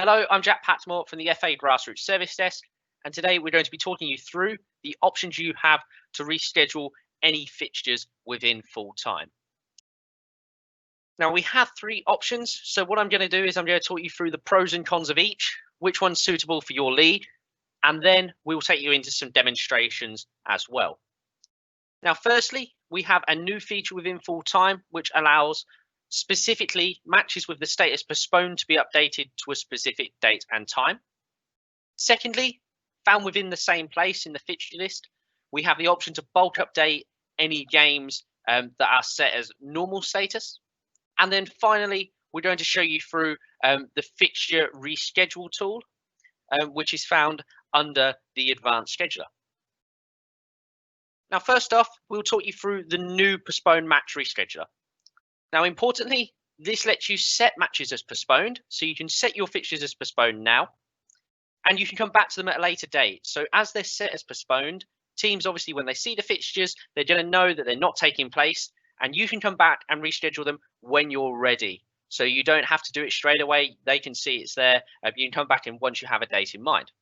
Hello, I'm Jack Patmore from the FA Grassroots Service Desk, and today we're going to be talking you through the options you have to reschedule any fixtures within full time. Now we have three options, so what I'm going to do is I'm going to talk you through the pros and cons of each, which one's suitable for your league, and then we'll take you into some demonstrations as well. Now, firstly, we have a new feature within full time, which allows specifically matches with the status postponed to be updated to a specific date and time. Secondly, found within the same place in the fixture list, we have the option to bulk update any games that are set as normal status. And then finally, we're going to show you through the fixture reschedule tool, which is found under the advanced scheduler. Now, first off, we'll talk you through the new postponed match rescheduler. Now, importantly, this lets you set matches as postponed, so you can set your fixtures as postponed now, and you can come back to them at a later date. So as they're set as postponed, teams obviously, when they see the fixtures, they're going to know that they're not taking place, and you can come back and reschedule them when you're ready. So you don't have to do it straight away. They can see it's there. You can come back in once you have a date in mind.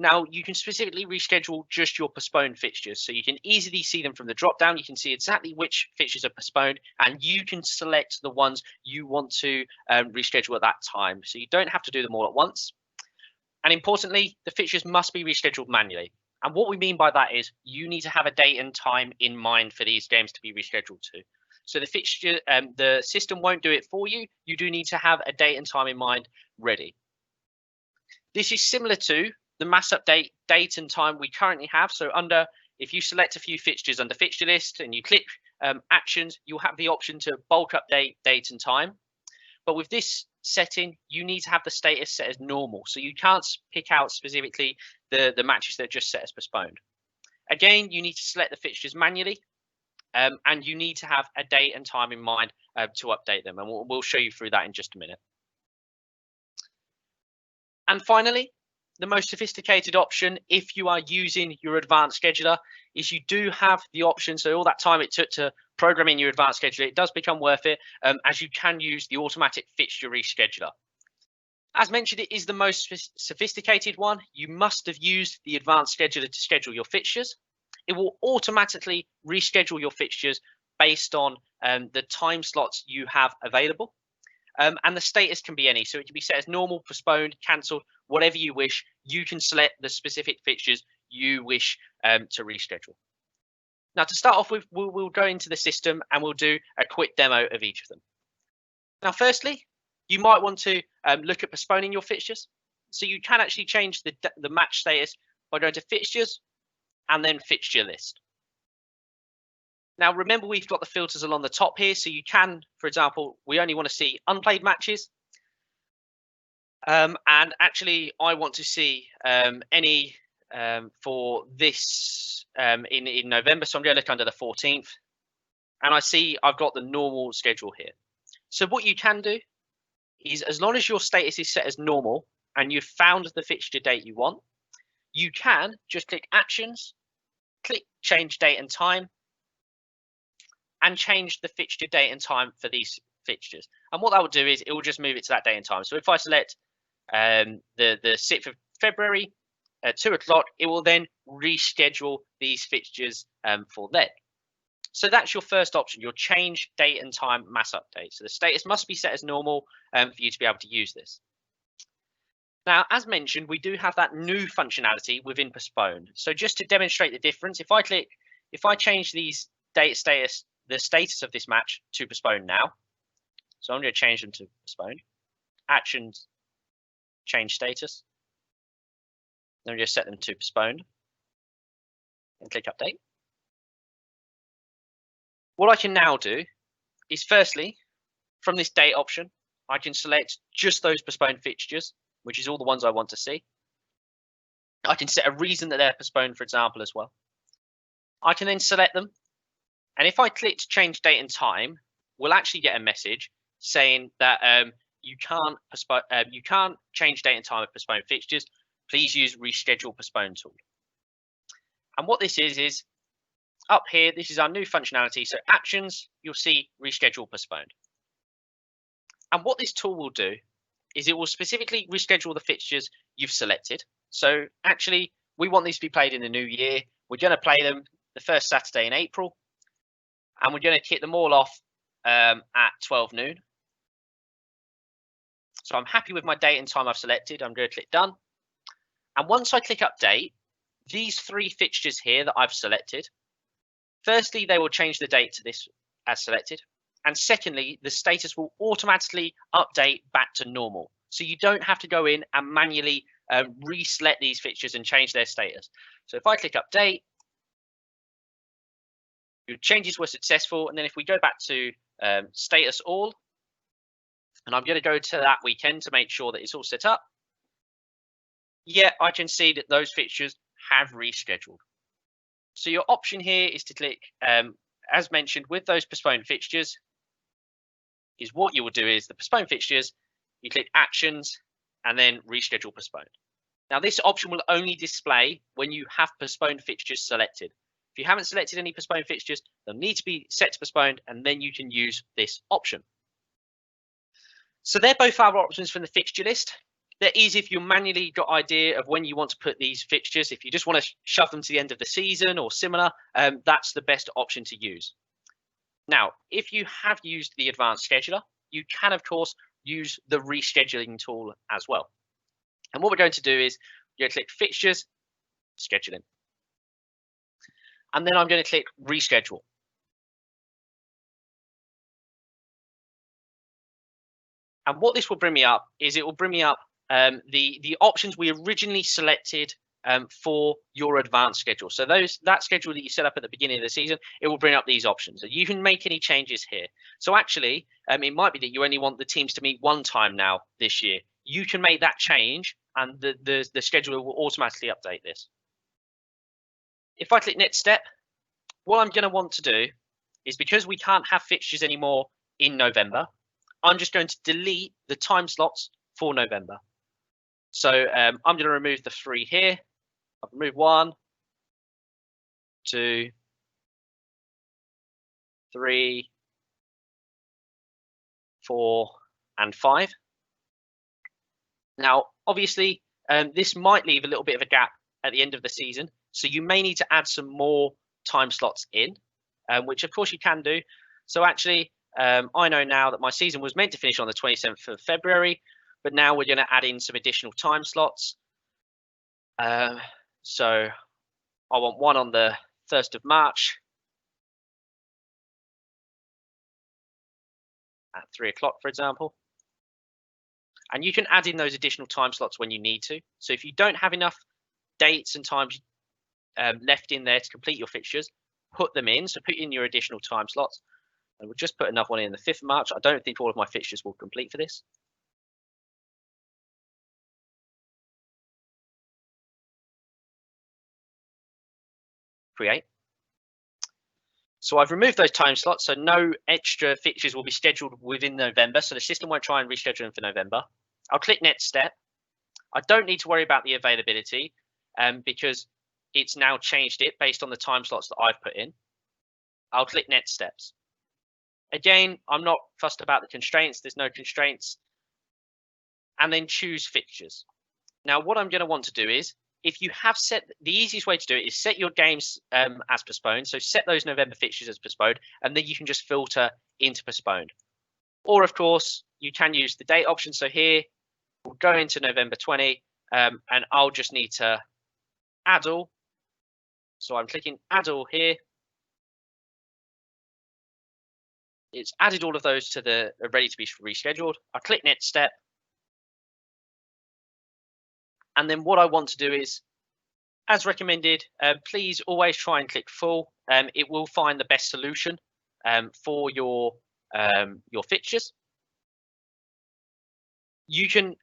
Now, you can specifically reschedule just your postponed fixtures. So you can easily see them from the drop down. You can see exactly which fixtures are postponed, and you can select the ones you want to reschedule at that time. So you don't have to do them all at once. And importantly, the fixtures must be rescheduled manually. And what we mean by that is you need to have a date and time in mind for these games to be rescheduled to. So the fixture, the system won't do it for you. You do need to have a date and time in mind ready. This is similar to the mass update date and time we currently have. So if you select a few fixtures under fixture list and you click actions, you'll have the option to bulk update date and time. But with this setting, you need to have the status set as normal. So you can't pick out specifically the matches that are just set as postponed. Again, you need to select the fixtures manually, and you need to have a date and time in mind to update them. And we'll show you through that in just a minute. And finally, the most sophisticated option, if you are using your advanced scheduler, is you do have the option. So all that time it took to program in your advanced scheduler, it does become worth it, as you can use the automatic fixture rescheduler. As mentioned, it is the most sophisticated one. You must have used the advanced scheduler to schedule your fixtures. It will automatically reschedule your fixtures based on the time slots you have available. And the status can be any, so it can be set as normal, postponed, cancelled, whatever you wish. You can select the specific fixtures you wish to reschedule. Now, to start off with, we'll go into the system and we'll do a quick demo of each of them. Now, firstly, you might want to look at postponing your fixtures. So you can actually change the match status by going to fixtures and then fixture list. Now, remember, we've got the filters along the top here. So you can, for example, we only want to see unplayed matches. And actually, I want to see any for this in November. So I'm going to look under the 14th. And I see I've got the normal schedule here. So what you can do is, as long as your status is set as normal and you've found the fixture date you want, you can just click Actions, click Change Date and Time, and change the fixture date and time for these fixtures. And what that will do is it will just move it to that date and time. So if I select the 6th of February at 2 o'clock, it will then reschedule these fixtures for then. So that's your first option, your change date and time mass update. So the status must be set as normal for you to be able to use this. Now, as mentioned, we do have that new functionality within postponed. So just to demonstrate the difference, if I change these the status of this match to postponed now. So I'm going to change them to postponed. Actions, change status. Then we just set them to postponed and click update. What I can now do is, firstly, from this date option, I can select just those postponed fixtures, which is all the ones I want to see. I can set a reason that they're postponed, for example, as well. I can then select them. And if I click change date and time, we'll actually get a message saying that you can't change date and time of postponed fixtures. Please use reschedule postpone tool. And what this is up here, this is our new functionality. So actions, you'll see reschedule postponed. And what this tool will do is it will specifically reschedule the fixtures you've selected. So actually, we want these to be played in the new year. We're going to play them the first Saturday in April, and we're going to kick them all off at 12 noon. So I'm happy with my date and time I've selected. I'm going to click done. And once I click update, these 3 fixtures here that I've selected, firstly, they will change the date to this as selected. And secondly, the status will automatically update back to normal. So you don't have to go in and manually reselect these fixtures and change their status. So if I click update, your changes were successful. And then if we go back to status all, and I'm going to go to that weekend to make sure that it's all set up. Yeah, I can see that those fixtures have rescheduled. So your option here is to click, as mentioned, with those postponed fixtures, is what you will do is the postponed fixtures, you click actions and then reschedule postponed. Now this option will only display when you have postponed fixtures selected. If you haven't selected any postponed fixtures, they'll need to be set to postponed, and then you can use this option. So they're both our options from the fixture list. They're easy if you manually got idea of when you want to put these fixtures. If you just want to shove them to the end of the season or similar, that's the best option to use. Now, if you have used the advanced scheduler, you can, of course, use the rescheduling tool as well. And what we're going to do is you're going to click fixtures, scheduling. And then I'm going to click reschedule. And what this will bring me up is it will bring me up the options we originally selected for your advanced schedule. So that schedule that you set up at the beginning of the season, it will bring up these options. You can make any changes here. So actually, it might be that you only want the teams to meet one time now this year. You can make that change, and the scheduler will automatically update this. If I click next step, what I'm going to want to do is, because we can't have fixtures anymore in November, I'm just going to delete the time slots for November. So I'm going to remove the 3 here. I've removed 1, 2, 3, 4, and 5. Now, obviously, this might leave a little bit of a gap at the end of the season. So you may need to add some more time slots in, which of course you can do. So actually, I know now that my season was meant to finish on the 27th of February, but now we're going to add in some additional time slots. So I want one on the 1st of March at 3 o'clock, for example. And you can add in those additional time slots when you need to. So if you don't have enough dates and times left in there to complete your fixtures, put them in. So put in your additional time slots. And we'll just put another one in the 5th of March. I don't think all of my fixtures will complete for this. Create. So I've removed those time slots, so no extra fixtures will be scheduled within November. So the system won't try and reschedule them for November. I'll click next step. I don't need to worry about the availability because it's now changed it based on the time slots that I've put in. I'll click next steps. Again, I'm not fussed about the constraints. There's no constraints. And then choose fixtures. Now, what I'm going to want to do is, if you have set, the easiest way to do it is set your games as postponed. So set those November fixtures as postponed, and then you can just filter into postponed. Or of course, you can use the date option. So here, we'll go into November 20, and I'll just need to add all. So I'm clicking add all here. It's added all of those to the ready to be rescheduled. I click next step. And then what I want to do is, as recommended, please always try and click full. It will find the best solution for your fixtures. You can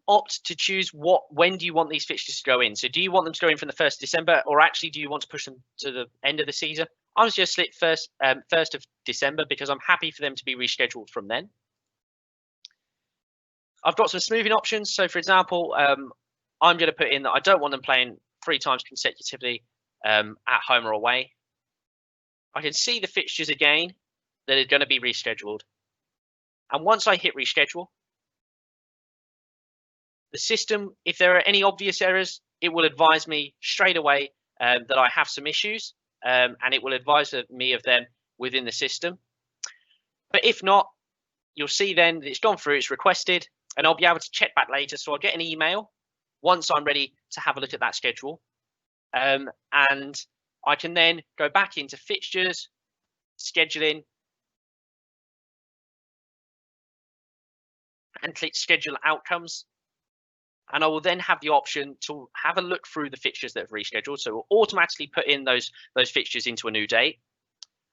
opt to choose when do you want these fixtures to go in. So do you want them to go in from the 1st of December, or actually do you want to push them to the end of the season? I'm just select 1st of December because I'm happy for them to be rescheduled from then. I've got some smoothing options. So for example, I'm going to put in that I don't want them playing 3 times consecutively at home or away. I can see the fixtures again that are going to be rescheduled. And once I hit reschedule, The system, if there are any obvious errors, it will advise me straight away that I have some issues, and it will advise me of them within the system. But if not, you'll see then that it's gone through, it's requested, and I'll be able to check back later. So I'll get an email once I'm ready to have a look at that schedule. And I can then go back into fixtures, scheduling, and click schedule outcomes. And I will then have the option to have a look through the fixtures that have rescheduled. So we'll automatically put in those fixtures into a new date.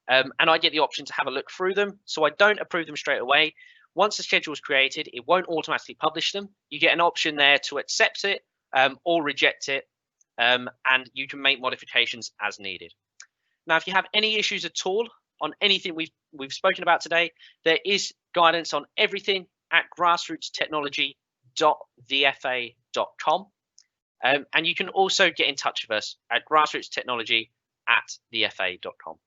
And I get the option to have a look through them. So I don't approve them straight away. Once the schedule is created, it won't automatically publish them. You get an option there to accept it or reject it. And you can make modifications as needed. Now, if you have any issues at all on anything we've spoken about today, there is guidance on everything at grassrootstechnology.thefa.com. And you can also get in touch with us at grassrootstechnology@thefa.com.